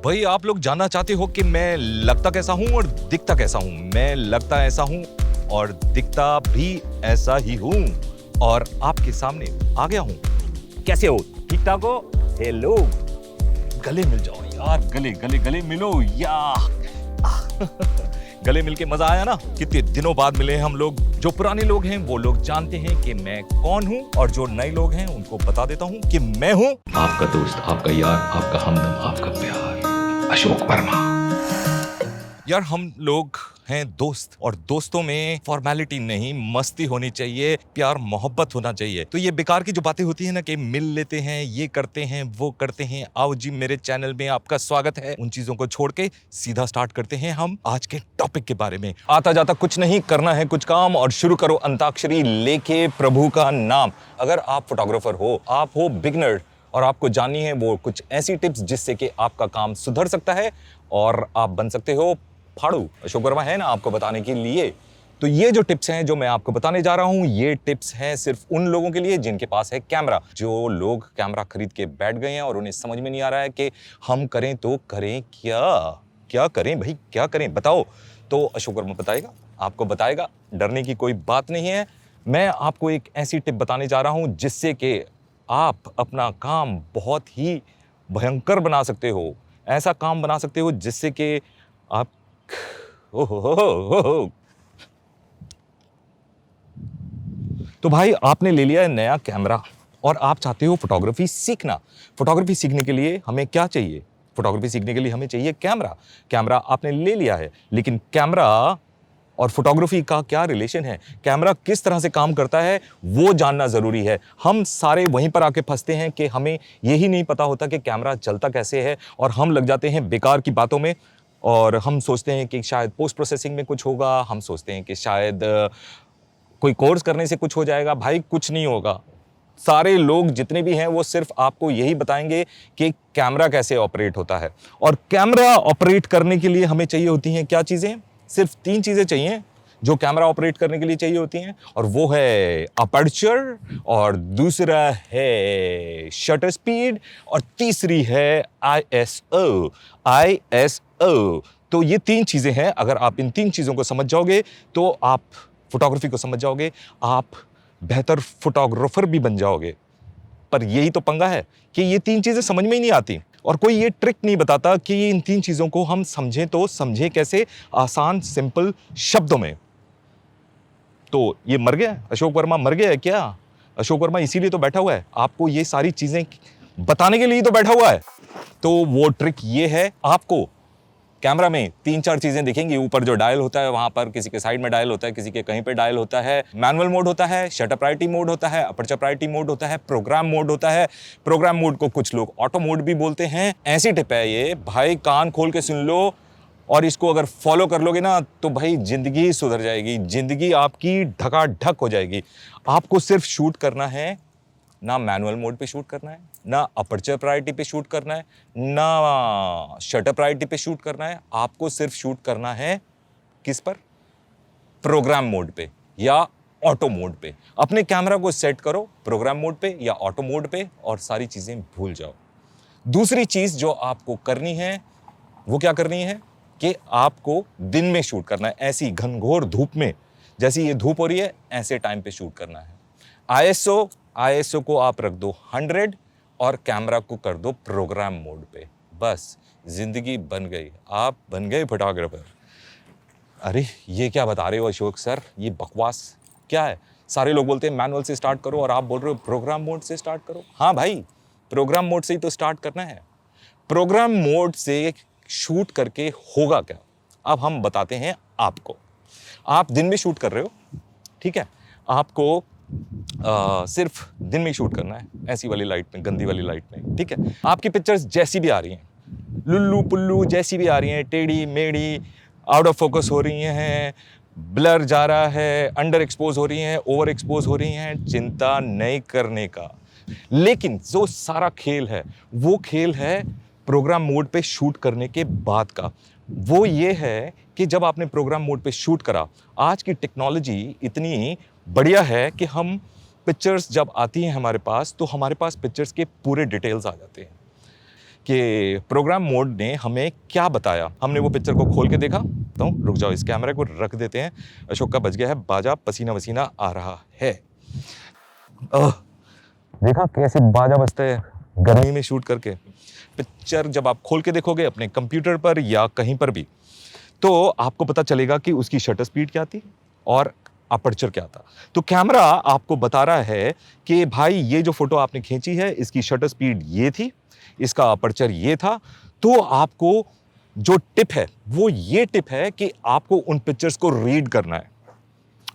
भाई आप लोग जानना चाहते हो कि मैं लगता कैसा हूं और दिखता कैसा हूं। मैं लगता ऐसा हूं और दिखता भी ऐसा ही हूं और आपके सामने आ गया हूं। कैसे हो? ठीक ठाक हो? हेलो, गले मिल जाओ यार, गले गले गले मिलो यार। गले मिलके मजा आया ना। कितने दिनों बाद मिले हम लोग। जो पुराने लोग हैं वो लोग जानते हैं कि मैं कौन हूं और जो नए लोग हैं उनको बता देता हूं कि मैं हूं आपका दोस्त, आपका यार, आपका हमदम, आपका प्यार, अशोक वर्मा। यार हम लोग हैं दोस्त और दोस्तों में फॉर्मेलिटी नहीं, मस्ती होनी चाहिए, प्यार मोहब्बत होना चाहिए। तो ये बेकार की जो बातें होती है ना कि मिल लेते हैं, ये करते हैं, वो करते हैं, आओ जी मेरे चैनल में आपका स्वागत है। उन चीजों को छोड़ के सीधा स्टार्ट करते हैं हम आज के टॉपिक के बारे में। आता जाता कुछ नहीं, करना है कुछ काम और शुरू करो अंताक्षरी लेके प्रभु का नाम। अगर आप फोटोग्राफर हो, आप हो बिगनर और आपको जाननी है वो कुछ ऐसी टिप्स जिससे कि आपका काम सुधर सकता है और आप बन सकते हो फाड़ू। अशोक वर्मा है ना आपको बताने के लिए। तो ये जो टिप्स हैं जो मैं आपको बताने जा रहा हूं, ये टिप्स हैं सिर्फ उन लोगों के लिए जिनके पास है कैमरा। जो लोग कैमरा खरीद के बैठ गए हैं और उन्हें समझ में नहीं आ रहा है कि हम करें तो करें क्या, क्या करें भाई, क्या करें बताओ। तो अशोक वर्मा बताएगा, आपको बताएगा, डरने की कोई बात नहीं है। मैं आपको एक ऐसी टिप बताने जा रहा हूं जिससे कि आप अपना काम बहुत ही भयंकर बना सकते हो। ऐसा काम बना सकते हो जिससे कि आप हो। तो भाई आपने ले लिया है नया कैमरा और आप चाहते हो फोटोग्राफी सीखना। फोटोग्राफी सीखने के लिए हमें क्या चाहिए? फोटोग्राफी सीखने के लिए हमें चाहिए कैमरा। कैमरा आपने ले लिया है, लेकिन कैमरा और फोटोग्राफी का क्या रिलेशन है, कैमरा किस तरह से काम करता है, वो जानना जरूरी है। हम सारे वहीं पर आके फंसते हैं कि हमें यही नहीं पता होता कि कैमरा चलता कैसे है और हम लग जाते हैं बेकार की बातों में। और हम सोचते हैं कि शायद पोस्ट प्रोसेसिंग में कुछ होगा, हम सोचते हैं कि शायद कोई कोर्स करने से कुछ हो जाएगा। भाई कुछ नहीं होगा। सारे लोग जितने भी हैं वो सिर्फ आपको यही बताएंगे कि कैमरा कैसे ऑपरेट होता है। और कैमरा ऑपरेट करने के लिए हमें चाहिए होती हैं क्या चीजें? सिर्फ 3 चीजें चाहिए जो कैमरा ऑपरेट करने के लिए चाहिए होती हैं, और वो है अपर्चर, और दूसरा है शटर स्पीड, और तीसरी है आईएसओ। आईएसओ। तो ये 3 चीजें हैं। अगर आप इन 3 चीजों को समझ जाओगे तो आप फोटोग्राफी को समझ जाओगे, आप बेहतर फोटोग्राफर भी बन जाओगे। पर यही तो पंगा है कि ये 3 चीजें समझ में ही नहीं आती और कोई ये ट्रिक नहीं बताता कि ये इन 3 चीजों को हम समझें तो समझें कैसे, आसान सिंपल शब्दों में। तो ये मर गया, अशोक वर्मा मर गया है क्या? अशोक वर्मा इसीलिए तो बैठा हुआ है, आपको ये सारी चीजें बताने के लिए तो बैठा हुआ है। तो वो ट्रिक ये है, आपको कैमरा में 3-4 चीजें दिखेंगी। ऊपर जो डायल होता है वहां पर किसी के साइड में डायल होता है, किसी के कहीं पे डायल होता है। मैनुअल मोड होता है, शटर प्रायोरिटी मोड होता है, अपर्चर प्रायोरिटी मोड होता है, प्रोग्राम मोड होता है। प्रोग्राम मोड को कुछ लोग ऑटो मोड भी बोलते हैं। ऐसी टिप है ये भाई, कान खोल के सुन लो और इसको अगर फॉलो कर लोगे ना तो भाई जिंदगी सुधर जाएगी, जिंदगी आपकी ढकाढक हो जाएगी। आपको सिर्फ शूट करना है, ना मैनुअल मोड पे शूट करना है, ना अपर्चर प्रायोरिटी पे शूट करना है, ना शटर प्रायोरिटी पे शूट करना है। आपको सिर्फ शूट करना है किस पर? प्रोग्राम मोड पे या ऑटो मोड पे। अपने कैमरा को सेट करो प्रोग्राम मोड पे या ऑटो मोड पे और सारी चीजें भूल जाओ। दूसरी चीज जो आपको करनी है वो क्या करनी है कि आपको दिन में शूट करना है, ऐसी घनघोर धूप में, जैसी ये धूप हो रही है ऐसे टाइम पे शूट करना है। आईएसओ को आप रख दो 100 और कैमरा को कर दो प्रोग्राम मोड पे। बस जिंदगी बन गई, आप बन गए फोटोग्राफर। अरे ये क्या बता रहे हो अशोक सर, ये बकवास क्या है? सारे लोग बोलते हैं मैनुअल से स्टार्ट करो और आप बोल रहे हो प्रोग्राम मोड से स्टार्ट करो। हाँ भाई, प्रोग्राम मोड से ही तो स्टार्ट करना है। प्रोग्राम मोड से शूट करके होगा क्या, अब हम बताते हैं आपको। आप दिन में शूट कर रहे हो, ठीक है, आपको सिर्फ दिन में शूट करना है, ऐसी वाली लाइट में, गंदी वाली लाइट में, ठीक है। आपकी पिक्चर्स जैसी भी आ रही हैं, लुल्लू पुल्लू जैसी भी आ रही हैं, टेढ़ी मेढ़ी, आउट ऑफ फोकस हो रही हैं, ब्लर जा रहा है, अंडर एक्सपोज हो रही हैं, ओवर एक्सपोज हो रही हैं, चिंता नहीं करने का। लेकिन जो सारा खेल है वो खेल है प्रोग्राम मोड पे शूट करने के बाद का। वो ये है कि जब आपने प्रोग्राम मोड पे शूट करा, आज की टेक्नोलॉजी इतनी बढ़िया है कि हम पिक्चर्स जब आती हैं हमारे पास तो हमारे पास पिक्चर्स के पूरे डिटेल्स आ जाते हैं कि प्रोग्राम मोड ने हमें क्या बताया। हमने वो पिक्चर को खोल के देखा, तो रुक जाओ, इस कैमरे को रख देते हैं। अशोक का बज गया है बाजा, पसीना वसीना आ रहा है। देखा कैसे बाजा बजता है गर्मी में शूट करके। पिक्चर जब आप खोल के देखोगे अपने कंप्यूटर पर या कहीं पर भी, तो आपको पता चलेगा कि उसकी शटर स्पीड क्या थी और अपर्चर क्या था। तो कैमरा आपको बता रहा है कि भाई ये जो फोटो आपने खींची है इसकी शटर स्पीड ये थी, इसका अपर्चर ये था। तो आपको जो टिप है वो ये टिप है कि आपको उन पिक्चर्स को रीड करना है।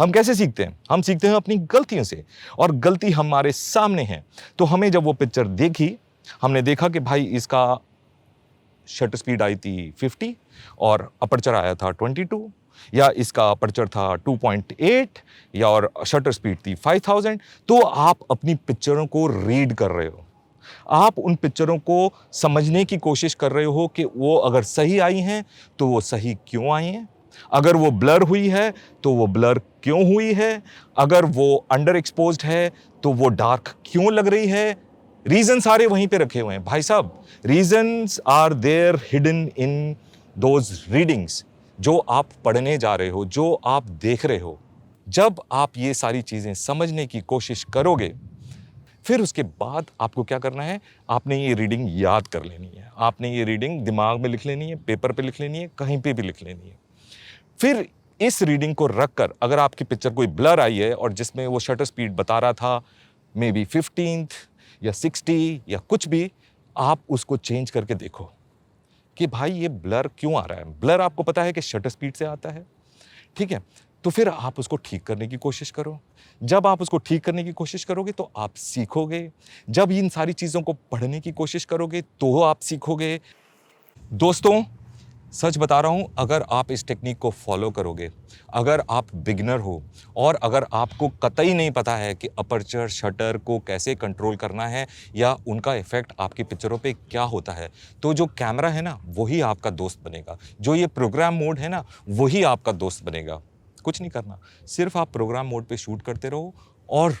हम कैसे सीखते हैं? हम सीखते हैं अपनी गलतियों से, और गलती हमारे सामने है। तो हमें जब वो पिक्चर देखी, हमने देखा कि भाई इसका शटर स्पीड आई थी 50 और अपर्चर आया था 22, या इसका अपर्चर था 2.8, या और शटर स्पीड थी 5000। तो आप अपनी पिक्चरों को रीड कर रहे हो, आप उन पिक्चरों को समझने की कोशिश कर रहे हो कि वो अगर सही आई हैं तो वो सही क्यों आई हैं, अगर वो ब्लर हुई है तो वो ब्लर क्यों हुई है, अगर वो अंडर एक्सपोज्ड है तो वो डार्क क्यों लग रही है। रीजन सारे वहीं पे रखे हुए हैं भाई साहब। Reasons are there hidden in those readings जो आप पढ़ने जा रहे हो, जो आप देख रहे हो। जब आप ये सारी चीजें समझने की कोशिश करोगे, फिर उसके बाद आपको क्या करना है, आपने ये रीडिंग याद कर लेनी है, आपने ये रीडिंग दिमाग में लिख लेनी है, पेपर पे लिख लेनी है, कहीं पे भी लिख लेनी है। फिर इस रीडिंग को रखकर अगर आपकी पिक्चर कोई ब्लर आई है और जिसमें वो शटर स्पीड बता रहा था मे बी 15th या 60 या कुछ भी, आप उसको चेंज करके देखो कि भाई ये ब्लर क्यों आ रहा है। ब्लर आपको पता है कि शटर स्पीड से आता है, ठीक है। तो फिर आप उसको ठीक करने की कोशिश करो। जब आप उसको ठीक करने की कोशिश करोगे तो आप सीखोगे। जब इन सारी चीज़ों को पढ़ने की कोशिश करोगे तो आप सीखोगे। दोस्तों, सच बता रहा हूँ, अगर आप इस टेक्निक को फॉलो करोगे, अगर आप बिगिनर हो और अगर आपको कतई नहीं पता है कि अपर्चर शटर को कैसे कंट्रोल करना है या उनका इफेक्ट आपकी पिक्चरों पे क्या होता है, तो जो कैमरा है ना वही आपका दोस्त बनेगा, जो ये प्रोग्राम मोड है ना वही आपका दोस्त बनेगा। कुछ नहीं करना, सिर्फ आप प्रोग्राम मोड पे शूट करते रहो और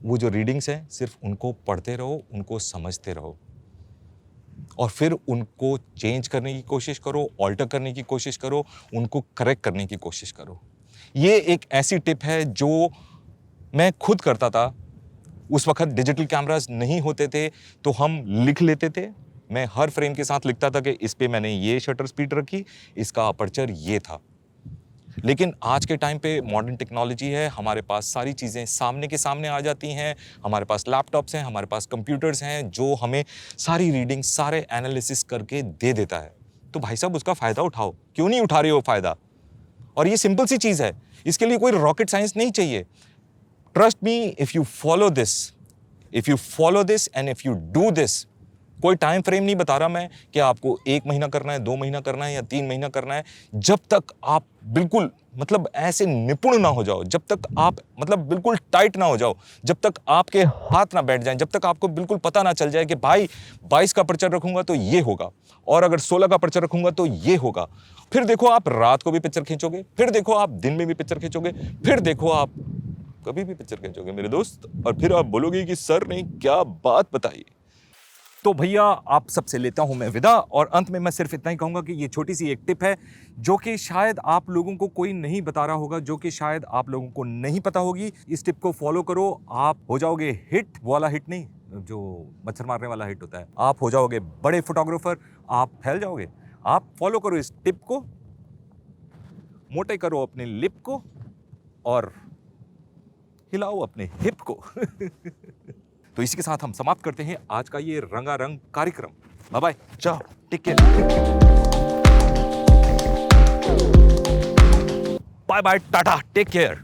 वो जो रीडिंग्स हैं सिर्फ उनको पढ़ते रहो, उनको समझते रहो, और फिर उनको चेंज करने की कोशिश करो, ऑल्टर करने की कोशिश करो, उनको करेक्ट करने की कोशिश करो। ये एक ऐसी टिप है जो मैं खुद करता था। उस वक्त डिजिटल कैमरास नहीं होते थे तो हम लिख लेते थे। मैं हर फ्रेम के साथ लिखता था कि इस पे मैंने ये शटर स्पीड रखी, इसका अपर्चर ये था। लेकिन आज के टाइम पे मॉडर्न टेक्नोलॉजी है, हमारे पास सारी चीज़ें सामने के सामने आ जाती हैं, हमारे पास लैपटॉप्स हैं, हमारे पास कंप्यूटर्स हैं जो हमें सारी रीडिंग, सारे एनालिसिस करके दे देता है। तो भाई साहब उसका फ़ायदा उठाओ, क्यों नहीं उठा रहे हो फ़ायदा। और ये सिंपल सी चीज़ है, इसके लिए कोई रॉकेट साइंस नहीं चाहिए। Trust me, if you follow this and if you do this, कोई टाइम फ्रेम नहीं बता रहा मैं कि आपको 1 महीना करना है, 2 महीना करना है या 3 महीना करना है। जब तक आप बिल्कुल मतलब ऐसे निपुण ना हो जाओ, जब तक आप मतलब बिल्कुल टाइट ना हो जाओ, जब तक आपके हाथ ना बैठ जाएं, जब तक आपको बिल्कुल पता ना चल जाए कि भाई 22 का अपर्चर रखूंगा तो ये होगा और अगर 16 का अपर्चर रखूंगा तो ये होगा। फिर देखो आप रात को भी पिक्चर खींचोगे, फिर देखो आप दिन में भी पिक्चर खींचोगे, फिर देखो आप कभी भी पिक्चर खींचोगे मेरे दोस्त, और फिर आप बोलोगे कि सर ने क्या बात बताई। तो भैया आप सबसे लेता हूं मैं विदा, और अंत में मैं सिर्फ इतना ही कहूंगा कि ये छोटी सी एक टिप है जो कि शायद आप लोगों को कोई नहीं बता रहा होगा, जो कि शायद आप लोगों को नहीं पता होगी। इस टिप को फॉलो करो, आप हो जाओगे हिट वाला हिट नहीं, जो मच्छर मारने वाला हिट होता है, आप हो जाओगे बड़े फोटोग्राफर, आप फैल जाओगे। आप फॉलो करो इस टिप को, मोटे करो अपने लिप को और हिलाओ अपने हिप को। तो इसी के साथ हम समाप्त करते हैं आज का ये रंगारंग कार्यक्रम। Bye bye, ciao, take care, bye bye, टाटा, टेक केयर।